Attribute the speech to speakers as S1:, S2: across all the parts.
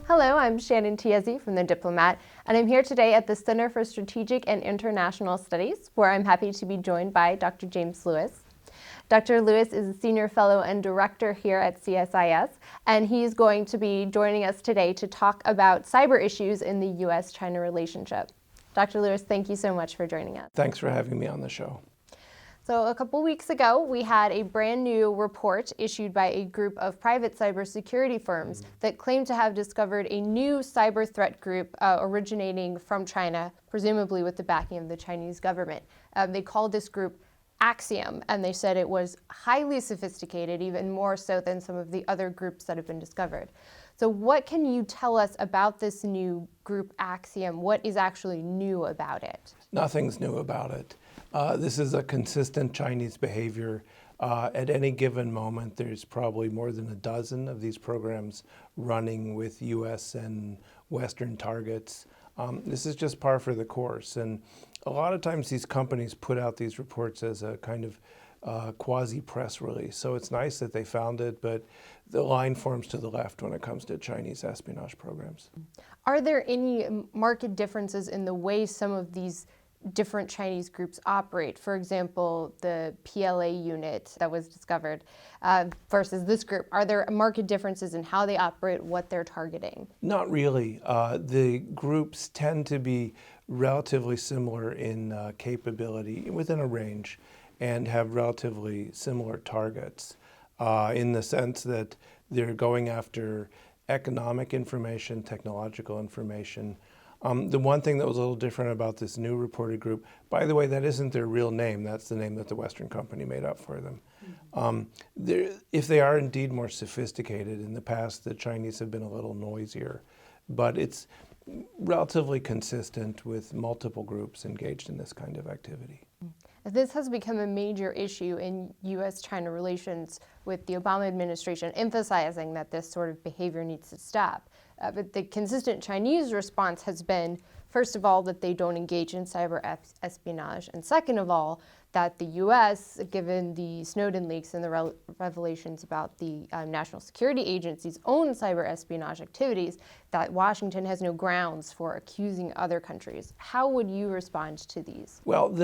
S1: Hello, I'm Shannon Tiezi from the Diplomat, and I'm here today at the Center for Strategic and International Studies, where I'm happy to be joined by Dr. James Lewis. Dr. Lewis is a senior fellow and director here at CSIS, and he's going to be joining us today to talk about cyber issues in the U.S. China relationship. Dr. Lewis, thank you so much for joining us.
S2: Thanks for having me on the show.
S1: So a couple weeks ago, we had a brand new report issued by a group of private cybersecurity firms that claimed to have discovered a new cyber threat group originating from China, presumably with the backing of the Chinese government. They called this group Axiom, and they said it was highly sophisticated, even more so than some of the other groups that have been discovered. So what can you tell us about this new group Axiom? What is actually new about it?
S2: Nothing's new about it. This is a consistent Chinese behavior. At any given moment, there's probably more than a dozen of these programs running with U.S. and Western targets. This is just par for the course. And a lot of times these companies put out these reports as a kind of quasi-press release. So it's nice that they found it, but the line forms to the left when it comes to Chinese espionage programs.
S1: Are there any marked differences in the way some of these different Chinese groups operate? For example, the PLA unit that was discovered versus this group. Are there marked differences in how they operate, what they're targeting?
S2: Not really. The groups tend to be relatively similar in capability within a range and have relatively similar targets in the sense that they're going after economic information, technological information. The one thing that was a little different about this new reported group, by the way, that isn't their real name. That's the name that the Western company made up for them. If they are indeed more sophisticated, in the past the Chinese have been a little noisier, but it's relatively consistent with multiple groups engaged in this kind of activity.
S1: This has become a major issue in U.S.-China relations, with the Obama administration emphasizing that this sort of behavior needs to stop. But the consistent Chinese response has been, first of all, that they don't engage in cyber espionage, and second of all, that the U.S., given the Snowden leaks and the revelations about the National Security Agency's own cyber espionage activities, that Washington has no grounds for accusing other countries. How would you respond to these?
S2: Well,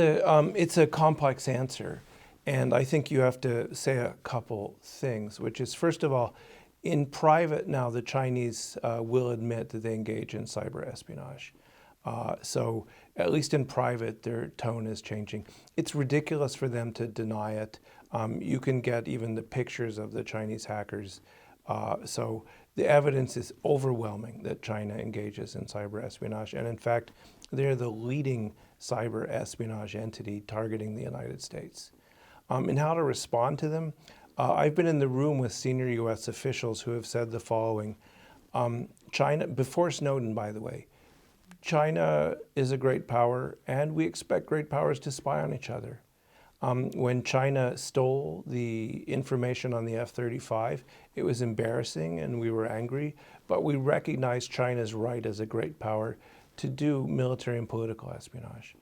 S2: it's a complex answer, and I think you have to say a couple things, which is, first of all, in private now, the Chinese will admit that they engage in cyber espionage. So at least in private, their tone is changing. It's ridiculous for them to deny it. You can get even the pictures of the Chinese hackers. So the evidence is overwhelming that China engages in cyber espionage. And in fact, they're the leading cyber espionage entity targeting the United States. And how to respond to them? I've been in the room with senior U.S. officials who have said the following. China, before Snowden, by the way, China is a great power, and we expect great powers to spy on each other. When China stole the information on the F-35, it was embarrassing and we were angry, but we recognized China's right as a great power to do military and political espionage.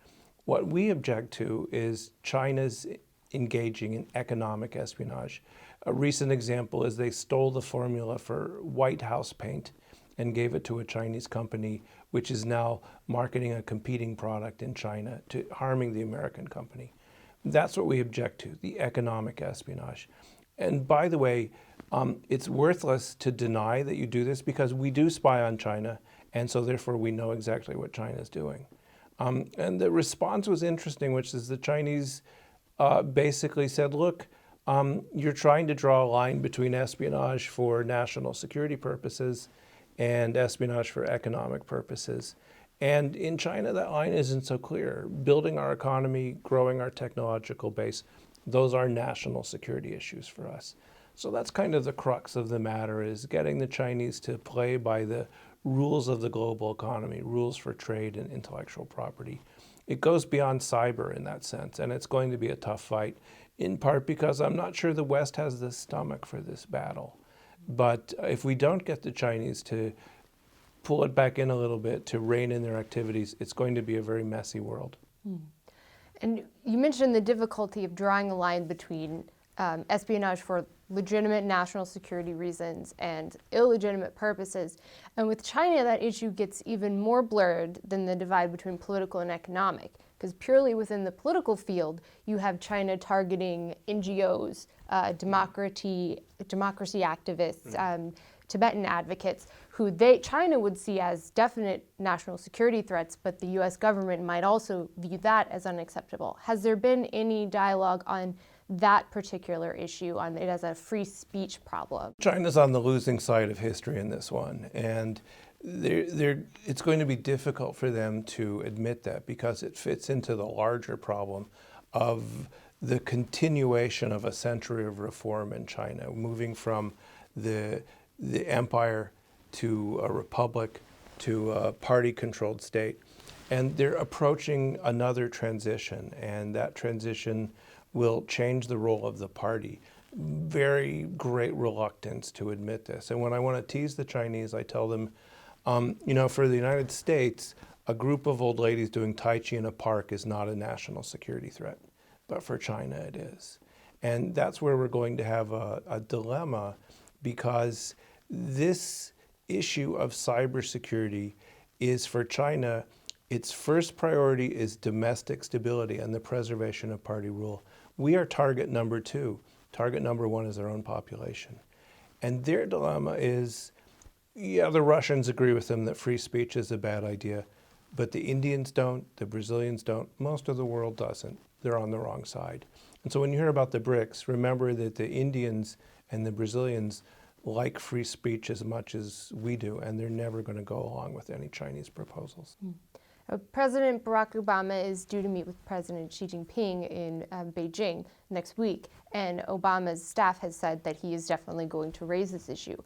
S2: What we object to is China's engaging in economic espionage. A recent example is they stole the formula for White House paint and gave it to a Chinese company, which is now marketing a competing product in China, to harming the American company. That's what we object to, the economic espionage. And by the way, it's worthless to deny that you do this because we do spy on China, and so therefore we know exactly what China is doing. And the response was interesting, which is the Chinese basically said, look, you're trying to draw a line between espionage for national security purposes and espionage for economic purposes. And in China, that line isn't so clear. Building our economy, growing our technological base, those are national security issues for us. So that's kind of the crux of the matter, is getting the Chinese to play by the rules of the global economy, rules for trade and intellectual property. It goes beyond cyber in that sense, and it's going to be a tough fight, in part because I'm not sure the West has the stomach for this battle. But if we don't get the Chinese to pull it back in a little bit, to rein in their activities, it's going to be a very messy world.
S1: And you mentioned the difficulty of drawing a line between espionage for legitimate national security reasons and illegitimate purposes. And with China, that issue gets even more blurred than the divide between political and economic, because purely within the political field, you have China targeting NGOs, democracy activists, Tibetan advocates, who China would see as definite national security threats, but the U.S. government might also view that as unacceptable. Has there been any dialogue on that particular issue, on it as a free speech problem?
S2: China's on the losing side of history in this one, and it's going to be difficult for them to admit that because it fits into the larger problem of the continuation of a century of reform in China, moving from the empire to a republic to a party-controlled state. And they're approaching another transition, and that transition will change the role of the party. Very great reluctance to admit this. And when I want to tease the Chinese, I tell them, for the United States, a group of old ladies doing Tai Chi in a park is not a national security threat. But for China, it is. And that's where we're going to have a dilemma, because this issue of cybersecurity is, for China, its first priority is domestic stability and the preservation of party rule. We are target number 2. Target number 1 is their own population. And their dilemma is, yeah, the Russians agree with them that free speech is a bad idea, but the Indians don't, the Brazilians don't, most of the world doesn't. They're on the wrong side. And so when you hear about the BRICS, remember that the Indians and the Brazilians like free speech as much as we do, and they're never going to go along with any Chinese proposals.
S1: President Barack Obama is due to meet with President Xi Jinping in Beijing next week, and Obama's staff has said that he is definitely going to raise this issue.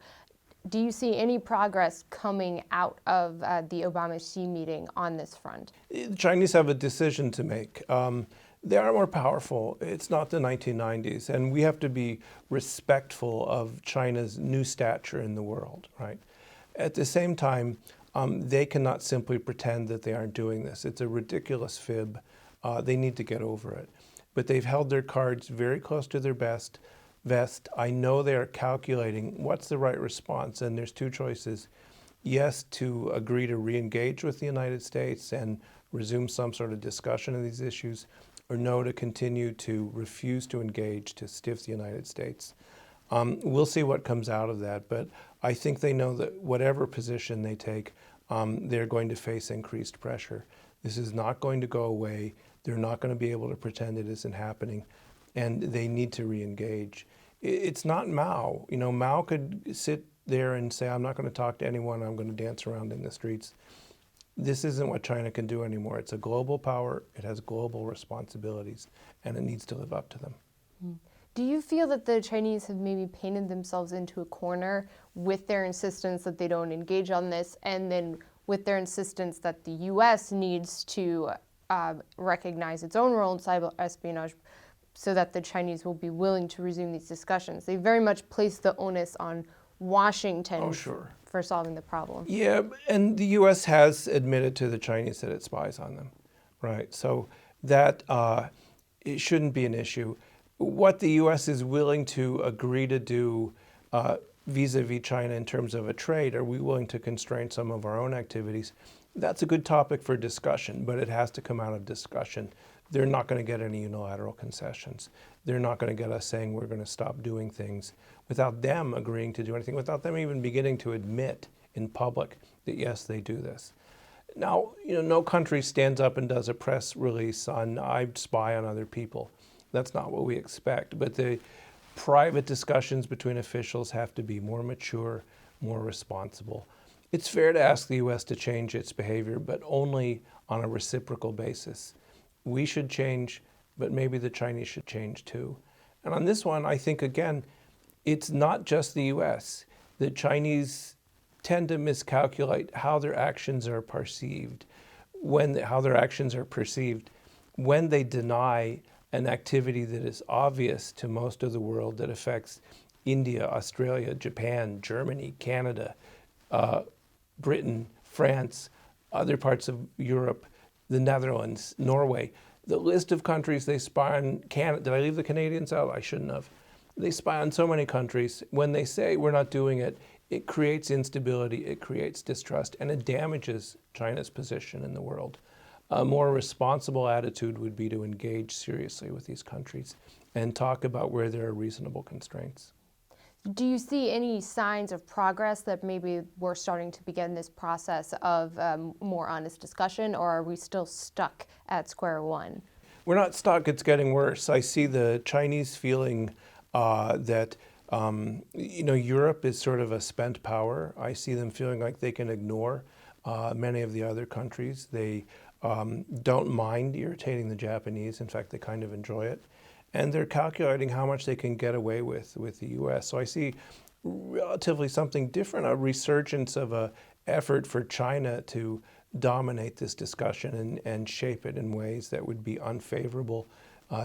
S1: Do you see any progress coming out of the Obama-Xi meeting on this front?
S2: The Chinese have a decision to make. They are more powerful. It's not the 1990s, and we have to be respectful of China's new stature in the world, right? At the same time, they cannot simply pretend that they aren't doing this. It's a ridiculous fib. They need to get over it. But they've held their cards very close to their vest. I know they are calculating what's the right response, and there's 2 choices. Yes, to agree to re-engage with the United States and resume some sort of discussion of these issues, or no, to continue to refuse to engage, to stiff the United States. We'll see what comes out of that, but I think they know that whatever position they take, they're going to face increased pressure. This is not going to go away. They're not going to be able to pretend it isn't happening, and they need to re-engage. It's not Mao. Mao could sit there and say, I'm not going to talk to anyone, I'm going to dance around in the streets. This isn't what China can do anymore. It's a global power, it has global responsibilities, and it needs to live up to them.
S1: Do you feel that the Chinese have maybe painted themselves into a corner with their insistence that they don't engage on this, and then with their insistence that the U.S. needs to recognize its own role in cyber espionage so that the Chinese will be willing to resume these discussions? They very much place the onus on Washington for solving the problem.
S2: Yeah, and the U.S. has admitted to the Chinese that it spies on them, right? So that it shouldn't be an issue. What the U.S. is willing to agree to do vis-a-vis China in terms of a trade, are we willing to constrain some of our own activities? That's a good topic for discussion, but it has to come out of discussion. They're not going to get any unilateral concessions. They're not going to get us saying we're going to stop doing things without them agreeing to do anything, without them even beginning to admit in public that, yes, they do this. Now, no country stands up and does a press release on, I spy on other people. That's not what we expect. But the private discussions between officials have to be more mature, more responsible. It's fair to ask the U.S. to change its behavior, but only on a reciprocal basis. We should change, but maybe the Chinese should change too. And on this one, I think, again, it's not just the U.S. The Chinese tend to miscalculate how their actions are perceived, when they deny an activity that is obvious to most of the world that affects India, Australia, Japan, Germany, Canada, Britain, France, other parts of Europe, the Netherlands, Norway. The list of countries they spy on, Canada. Did I leave the Canadians out? I shouldn't have. They spy on so many countries. When they say we're not doing it, it creates instability, it creates distrust, and it damages China's position in the world. A more responsible attitude would be to engage seriously with these countries and talk about where there are reasonable constraints.
S1: Do you see any signs of progress that maybe we're starting to begin this process of more honest discussion, or are we still stuck at square one?
S2: We're not stuck, it's getting worse. I see the Chinese feeling that Europe is sort of a spent power. I see them feeling like they can ignore many of the other countries. They don't mind irritating the Japanese. In fact, they kind of enjoy it. And they're calculating how much they can get away with the U.S. So I see relatively something different, a resurgence of an effort for China to dominate this discussion and shape it in ways that would be unfavorable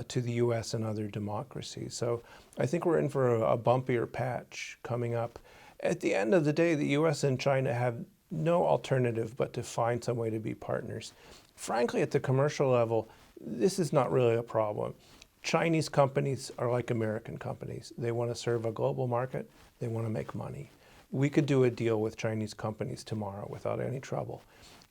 S2: to the U.S. and other democracies. So I think we're in for a bumpier patch coming up. At the end of the day, the U.S. and China have no alternative but to find some way to be partners. Frankly, at the commercial level, this is not really a problem. Chinese companies are like American companies. They want to serve a global market. They want to make money. We could do a deal with Chinese companies tomorrow without any trouble.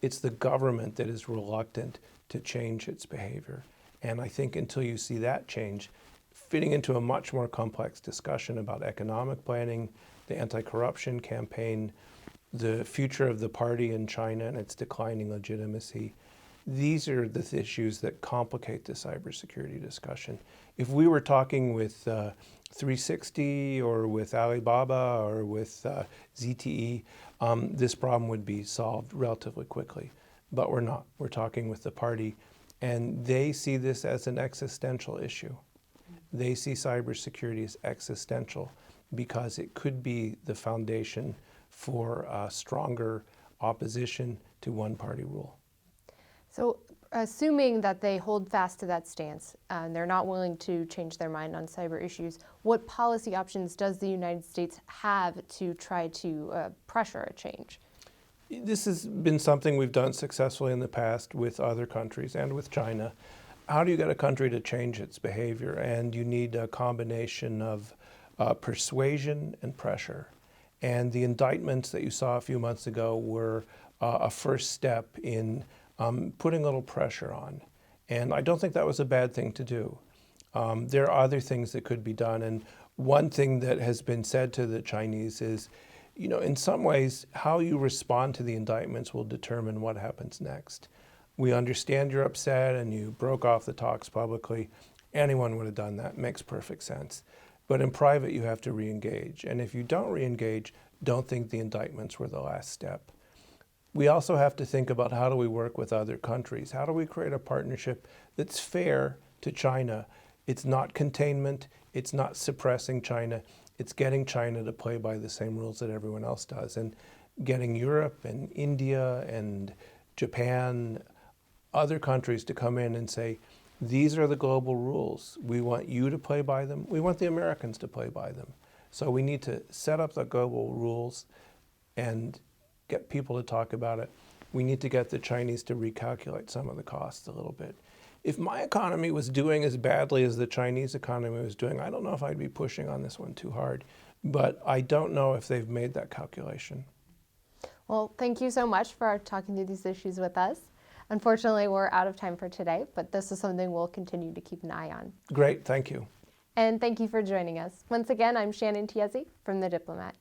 S2: It's the government that is reluctant to change its behavior. And I think until you see that change, fitting into a much more complex discussion about economic planning, the anti-corruption campaign, the future of the party in China and its declining legitimacy, these are the issues that complicate the cybersecurity discussion. If we were talking with 360 or with Alibaba or with ZTE, this problem would be solved relatively quickly. But we're not. We're talking with the party, and they see this as an existential issue. They see cybersecurity as existential because it could be the foundation for a stronger opposition to one-party rule.
S1: So assuming that they hold fast to that stance and they're not willing to change their mind on cyber issues, what policy options does the United States have to try to pressure a change?
S2: This has been something we've done successfully in the past with other countries and with China. How do you get a country to change its behavior? And you need a combination of persuasion and pressure. And the indictments that you saw a few months ago were a first step in putting a little pressure on. And I don't think that was a bad thing to do. There are other things that could be done. And one thing that has been said to the Chinese is, in some ways, how you respond to the indictments will determine what happens next. We understand you're upset and you broke off the talks publicly. Anyone would have done that. Makes perfect sense. But in private, you have to re-engage. And if you don't re-engage, don't think the indictments were the last step. We also have to think about how do we work with other countries? How do we create a partnership that's fair to China? It's not containment. It's not suppressing China. It's getting China to play by the same rules that everyone else does, and getting Europe and India and Japan, other countries to come in and say, these are the global rules. We want you to play by them. We want the Americans to play by them. So we need to set up the global rules and get people to talk about it. We need to get the Chinese to recalculate some of the costs a little bit. If my economy was doing as badly as the Chinese economy was doing, I don't know if I'd be pushing on this one too hard. But I don't know if they've made that calculation.
S1: Well, thank you so much for talking through these issues with us. Unfortunately, we're out of time for today, but this is something we'll continue to keep an eye on.
S2: Great, thank you.
S1: And thank you for joining us. Once again, I'm Shannon Tiezi from The Diplomat.